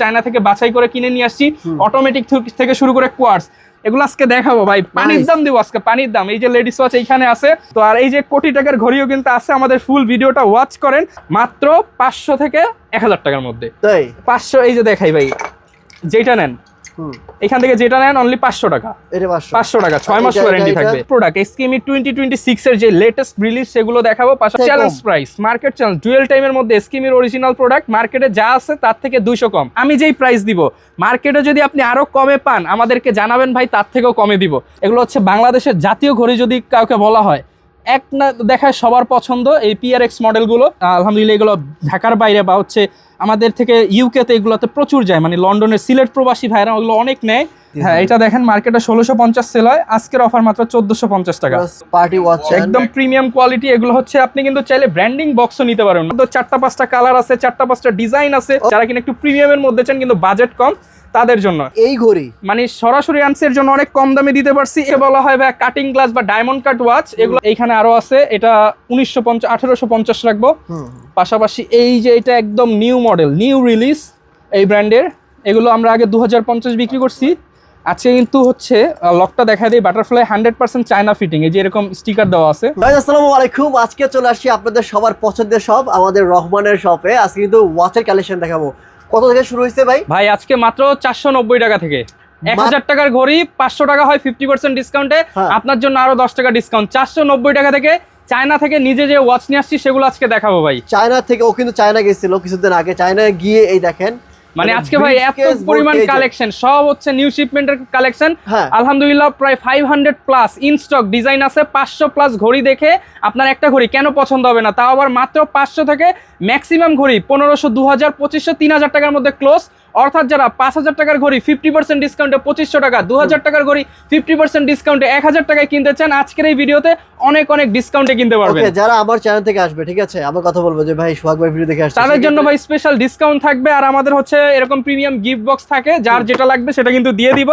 China থেকে বাছাই করে কিনে নিয়ে আসছি, অটোমেটিক থেকে শুরু করে কোয়ার্টজ, এগুলো আজকে দেখাবো ভাই। পানির দাম দিব আজকে, পানির দাম। এই যে লেডিস ওয়াচ এইখানে আছে তো, আর এই যে কোটি টাকার ঘড়িও কিন্তু আছে। আমাদের ফুল ভিডিওটা ওয়াচ করেন মাত্র 500 থেকে 1000 টাকার মধ্যে। 500 এই যে দেখাই ভাই, যেটা নেন এখান থেকে যেটা নেন অনলি 500 টাকা, 500 টাকা 6 মাস ওয়ারেন্টি থাকবে। প্রোডাক্ট এসকেমি 2026 এর যে লেটেস্ট রিলিজ সেগুলো দেখাবো। পাশাপাশি challenge price, market challenge, dual টাইমের মধ্যে এসকেমির অরিজিনাল প্রোডাক্ট মার্কেটে যা আছে তার থেকে 200 কম। আমি যেই প্রাইস দিব মার্কেটে যদি আপনি আরো কমে পান আমাদেরকে জানাবেন ভাই, তার থেকেও কমে দিব। এগুলো হচ্ছে বাংলাদেশের জাতীয় ঘড়ি যদি কাউকে বলা হয়, এক না দেখায় সবার পছন্দ এই PRX মডেলগুলো। আলহামদুলিল্লাহ এগুলো ঢাকার বাইরে বা হচ্ছে আমাদের থেকে ইউকেতে এগুলোতে প্রচুর যায়, মানে লন্ডনের সিলেট প্রবাসী ভাইরা ওগুলো অনেক নেয়। হ্যাঁ, এটা দেখেন মার্কেটে 1650 সেল হয়, আজকের অফার মাত্র 1450 টাকা। পার্টি ওয়াচ একদম প্রিমিয়াম কোয়ালিটি। এগুলো হচ্ছে আপনি কিন্তু চাইলে ব্র্যান্ডিং বক্সও নিতে পারেন। তো 4টা-5টা কালার আছে, 4টা-5টা ডিজাইন আছে। যারা কিনা একটু প্রিমিয়ামের মধ্যে চান কিন্তু বাজেট কম, তাদের জন্য এই ঘড়ি মানে সরাসরি আনসের জন্য অনেক কম দামে দিতে পারছি। এ বলা হয় ভাই কাটিং গ্লাস বা ডায়মন্ড কাট ওয়াচ। এগুলো এইখানে আরো আছে, এটা 1850 রাখবো। পাশাপাশি এই যে এটা একদম নিউ মডেল, নিউ রিলিজ এই ব্র্যান্ডের, এগুলো আমরা আগে 2050 বিক্রি করছি। আজকে কিন্তু হচ্ছে লকটা দেখা দেয় বাটারফ্লাই 100% চায়না ফিটিং, এই যে এরকম স্টিকার দেওয়া আছে। আসসালামু আলাইকুম, আজকে চলে আসছি আপনাদের সবার পছন্দের শপ আমাদের রহমানের শপে। আজকে কিন্তু ওয়াচের কালেকশন দেখাবো। কত থেকে শুরু হয়েছে ভাই? ভাই আজকে মাত্র 490 টাকা থেকে। 1000 টাকার ঘড়ি 500 টাকা হয় 50% ডিসকাউন্টে, আপনার জন্য আরো 10 টাকা ডিসকাউন্ট। 490 টাকা থেকে চায়না থেকে নিজে যে ওয়াচ নিয়ে আসছি সেগুলো আজকে দেখাবো ভাই। চায়না থেকে ও কিন্তু চায়না গেছিল কিছুদিন আগে, চায়না গিয়ে এই দেখেন মানে আজকে ভাই এত পরিমাণ কালেকশন, সব হচ্ছে নিউ শিপমেন্টের কালেকশন। আলহামদুলিল্লাহ প্রায় 500 প্লাস ইন স্টক ডিজাইন আছে। 500 প্লাস ঘড়ি দেখে আপনার একটা ঘড়ি কেন পছন্দ হবে না, তাও আবার মাত্র 500 থেকে ম্যাক্সিমাম ঘড়ি 1500, 2000, 2500, 3000 টাকার মধ্যে ক্লোজ। অর্থাৎ যারা 5000 টাকার ঘড়ি 50% ডিসকাউন্টে 2500 টাকা, 2000 টাকার ঘড়ি 50% ডিসকাউন্টে 1000 টাকায় কিনতে চান, আজকের এই ভিডিওতে অনেক অনেক ডিসকাউন্টে কিনতে পারবেন। যারা আমার চ্যানেল থেকে আসবে, ঠিক আছে, আমার কথা বলবো যে ভাই সোহাগ ভাই ভিডিও দেখে আসছে, তাদের জন্য ভাই স্পেশাল ডিসকাউন্ট থাকবে। আর আমাদের হচ্ছে এরকম প্রিমিয়াম গিফট বক্স থাকে, যার যেটা লাগবে সেটা কিন্তু দিয়ে দিব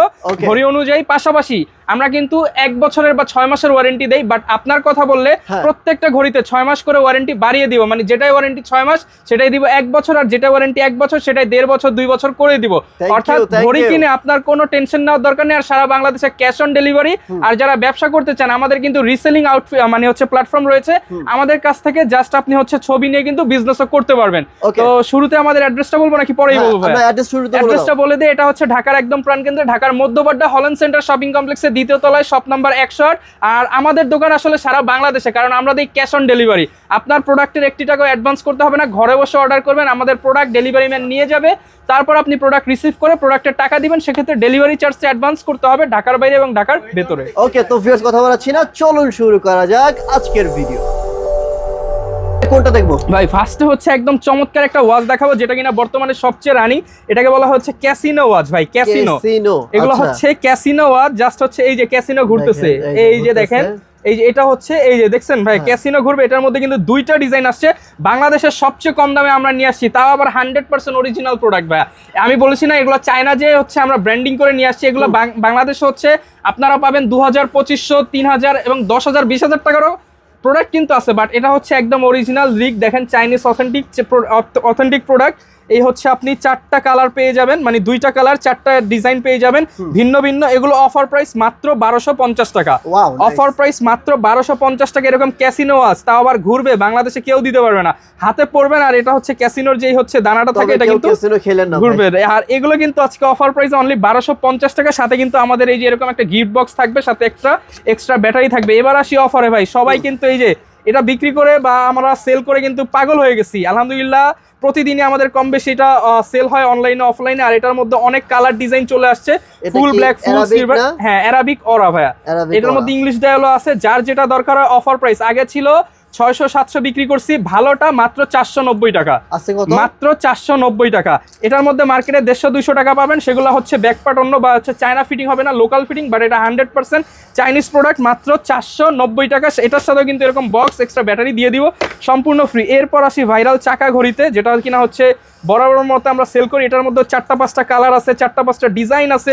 ঘড়ি অনুযায়ী। পাশাপাশি আমরা কিন্তু 1 বছরের বা 6 মাসের ওয়ারেন্টি দেই, বাট আপনার কথা বললে প্রত্যেকটা ঘড়িতে 6 মাস করে ওয়ারেন্টি বাড়িয়ে দিব। মানে যেটাই ওয়ারেন্টি 6 মাস সেটাই দিব 1 বছর, আর যেটা ওয়ারেন্টি 1 বছর সেটাই 1.5 বছর 2 বছর করে দিব। অর্থাৎ ঘড়ি কিনে আপনার কোনো টেনশন নেওয়ার দরকার নেই। আর সারা বাংলাদেশে ক্যাশ অন ডেলিভারি। আর যারা ব্যবসা করতে চান আমাদের কিন্তু রিসেলিং মানে হচ্ছে প্ল্যাটফর্ম রয়েছে, আমাদের কাছ থেকে জাস্ট আপনি হচ্ছে ছবি নিয়ে কিন্তু বিজনেসও করতে পারবেন। তো শুরুতে আমাদের অ্যাড্রেসটা বলবো নাকি পরেই বলবো ভাই? অ্যাড্রেসটা বলে দিই, এটা হচ্ছে ঢাকার একদম প্রাণকেন্দ্রে, ঢাকার মধ্যবাড্ডা হল্যান্ড সেন্টার শপিং কমপ্লেক্সের 2য় তলায়, শপ নাম্বার 108। আর আমাদের দোকান আসলে সারা বাংলাদেশে, কারণ আমরা দিই ক্যাশ অন ডেলিভারি। আপনার প্রোডাক্টের 1 টাকাও অ্যাডভান্স করতে হবে না, ঘরে বসে অর্ডার করবেন, আমাদের প্রোডাক্ট ডেলিভারি ম্যান নিয়ে যাবে, তারপর আপনি প্রোডাক্ট রিসিভ করে প্রোডাক্টের টাকা দিবেন। সেক্ষেত্রে ডেলিভারি চার্জটা অ্যাডভান্স করতে হবে ঢাকার বাইরে এবং ঢাকার ভেতরে। ওকে, তো ভিউয়ার্স কথা বলাচ্ছি না, চলুন শুরু করা যাক আজকের ভিডিও। কোনটা দেখবো ভাই? ফার্স্টে হচ্ছে একদম চমৎকার একটা ওয়াচ দেখাবো, যেটা কিনা বর্তমানে সবচেয়ে রানী। এটাকে বলা হচ্ছে ক্যাসিনো ওয়াচ ভাই, ক্যাসিনো। এগুলো হচ্ছে ক্যাসিনো ওয়াচ, জাস্ট হচ্ছে এই যে ক্যাসিনো ঘুরতেছে, এই যে দেখেন, এই যে এটা হচ্ছে এই যে দেখছেন ভাই ক্যাসিনো ঘুরবে। এটার মধ্যে কিন্তু 2টা ডিজাইন আসছে, বাংলাদেশের সবচেয়ে কম দামে আমরা নিয়ে আসছি, তাও আবার 100% অরিজিনাল প্রোডাক্ট ভাই। আমি বলেছি না এগুলো চায়না যে হচ্ছে আমরা ব্র্যান্ডিং করে নিয়ে আসছি, এগুলো বাংলাদেশে হচ্ছে আপনারা পাবেন 2000, 2500, 3000 এবং 10,000, 20,000 টাকারও প্রোডাক্ট কিন্তু আছে। বাট এটা হচ্ছে একদম অরিজিনাল রিগ, দেখেন চাইনিজ অথেন্টিক প্রোডাক্ট। এই হচ্ছে আপনি 4টা কালার পেয়ে যাবেন, মানে 2টা কালার 4টা ডিজাইন পেয়ে যাবেন ভিন্ন ভিন্ন। এগুলো অফার প্রাইস মাত্র 1250 টাকা, অফার প্রাইস মাত্র 1250 টাকা। এরকম ক্যাসিনো ওয়াচ, তাও আবার ঘুরবে, বাংলাদেশে কেউ দিতে পারবে না, হাতে পড়বেন। আর এটা হচ্ছে ক্যাসিনোর যেই হচ্ছে দানাটা থাকে, এটা কিন্তু ঘুরবে। আর এগুলো কিন্তু আজকে অফার প্রাইস অনলি 1250 টাকা। সাথে কিন্তু আমাদের এই যে এরকম একটা গিফট বক্স থাকবে, সাথে এক্সট্রা ব্যাটারি থাকবে। এবার আসি অফারে ভাই, সবাই কিন্তু এই যে এটা বিক্রি করে বা আমরা সেল করে কিন্তু পাগল হয়ে গেছি। আলহামদুলিল্লাহ প্রতিদিনই আমাদের কম বেশি এটা সেল হয় অনলাইনে অফলাইনে। আর এটার মধ্যে অনেক কালার ডিজাইন চলে আসছে, ফুল ব্ল্যাক, ফুল সিলভার, হ্যাঁ অ্যারাবিক ওরা ভাইয়া। এটার মধ্যে ইংলিশ ডায়ালও আছে, যার যেটা দরকার হয়। অফার প্রাইস আগে ছিল 600-700 বিক্রি করছি, ভালোটা মাত্র 490 টাকা, মাত্র 490 টাকা। এটার মধ্যে মার্কেটে 150-200 টাকা পাবেন, সেগুলো হচ্ছে ব্যাকপার্ট অন্য বা হচ্ছে চায়না ফিটিং হবে না, লোকাল ফিটিং। বাট এটা 100% চাইনিজ প্রোডাক্ট, মাত্র 490 টাকা। এটার সাথেও কিন্তু এরকম বক্স এক্সট্রা ব্যাটারি দিয়ে দিব, সম্পূর্ণ ফ্রি। এরপর আসি ভাইরাল চাকা ঘড়িতে, যেটা কিনা হচ্ছে বরাবর মতো আমরা সেল করি। এটার মধ্যে 4টা-5টা কালার আছে, 4টা-5টা ডিজাইন আছে,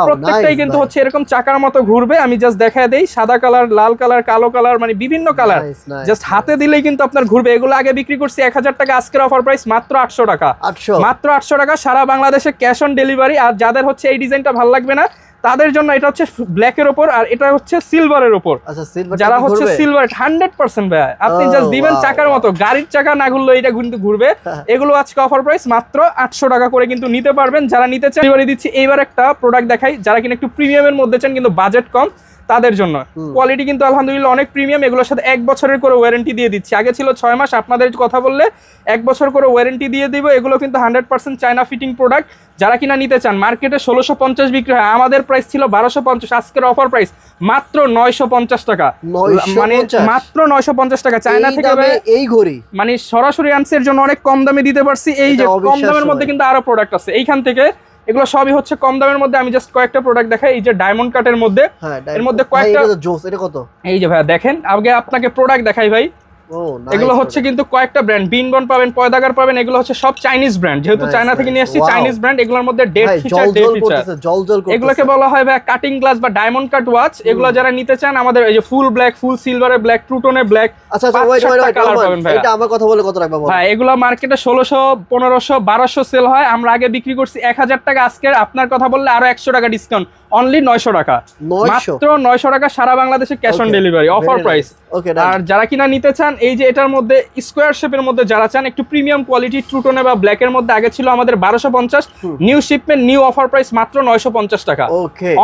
প্রত্যেকটাই কিন্তু হচ্ছে এরকম চাকার মতো ঘুরবে। আমি জাস্ট দেখায় দেই, সাদা কালার, লাল কালার, কালো কালার, মানে বিভিন্ন কালার। জাস্ট জাস্ট হাতে দিলেই কিন্তু আপনার ঘুরবে। এগুলো আগে বিক্রি করছি 1000 টাকা, আজকের অফার প্রাইস মাত্র 800 টাকা। 800 মাত্র 800 টাকা, সারা বাংলাদেশে ক্যাশ অন ডেলিভারি। আর যাদের হচ্ছে এই ডিজাইনটা ভালো লাগবে না তাদের জন্য এটা হচ্ছে ব্ল্যাকের উপর, আর এটা হচ্ছে সিলভারের উপর। আচ্ছা, সিলভার যারা হচ্ছে সিলভার 100% ভাই, আপনি জাস্ট দিবেন চাকার মতো, গাড়ির চাকা না ঘুরলে এটা কিন্তু ঘুরবে। এগুলো আজকে অফার প্রাইস মাত্র 800 টাকা করে কিন্তু নিতে পারবেন। যারা নিতে চান ডেলিভারি দিচ্ছি। এইবার একটা প্রোডাক্ট দেখাই, যারা কিনা একটু প্রিমিয়ামের মধ্যে চান কিন্তু বাজেট কম, তাদের জন্য কোয়ালিটি কিন্তু আলহামদুলিল্লাহ অনেক প্রিমিয়াম। এগুলোর সাথে 1 বছরের করে ওয়ারেন্টি দিয়ে দিচ্ছি। আগে ছিল 6 মাস, আপনাদের কথা বললে 1 বছর করে ওয়ারেন্টি দিয়ে দিব। এগুলো কিন্তু 100% চায়না ফিটিং প্রোডাক্ট। যারা কিনা নিতে চান, মার্কেটে 1650 বিক্রি হয়, আমাদের প্রাইস ছিল 1250। আজকের অফার প্রাইস মাত্র 950 টাকা, মানে মাত্র 950 টাকা। চায়না থেকে এই ঘড়ি মানে সরাসরি আনসার জন্য অনেক কম দামে দিতে পারছি। এই যে কম দামের মধ্যে কিন্তু আরো প্রোডাক্ট আছে এইখান থেকে, এগুলো সবই হচ্ছে কম দামের মধ্যে। আমি জাস্ট কয়েকটা প্রোডাক্ট দেখাই। এই যে ডায়মন্ড কাটের মধ্যে, এর মধ্যে কয়েকটা জোস। এটা কত? এই যে ভাই দেখেন, আগে আপনাকে প্রোডাক্ট দেখাই ভাই। এগুলো হচ্ছে কিন্তু কয়েকটা ব্র্যান্ড, বিনবন পাবেন, পয়দাগার পাবেন, এগুলো হচ্ছে সব চাইনিজ ব্র্যান্ড। যেহেতু চায়না থেকে নিয়ে আসছি, চাইনিজ ব্র্যান্ড। এগুলোর মধ্যে ডেট ফিচার, এগুলোকে বলা হয় ভাই কাটিং গ্লাস বা ডায়মন্ড কাট ওয়াচ। এগুলো যারা নিতে চান, আমাদের এই যে ফুল ব্ল্যাক, ফুল সিলভারে ব্ল্যাক, ট্রুটনে ব্ল্যাক। আচ্ছা কালার পাবেন ভাই। এটা আমার কথা বলে কত রাখবা ভাই? এগুলো মার্কেটে 1600, 1500, 1200 সেল হয়। আমরা আগে বিক্রি করছি 1000 টাকা। আজকের আপনার কথা বললে আরো 100 টাকা ডিসকাউন্ট, অনলি 900 টাকা, মাত্র 900 টাকা, সারা বাংলাদেশে cash on delivery, offer price. আর যারা কিনা নিতে চান, এই যে এটার মধ্যে স্কোয়ার শেপের মধ্যে যারা চান একটু প্রিমিয়াম কোয়ালিটি, ট্রুটনে বা ব্ল্যাকের মধ্যে, আগে ছিল আমাদের 1250, new shipment, new offer price মাত্র 950 টাকা,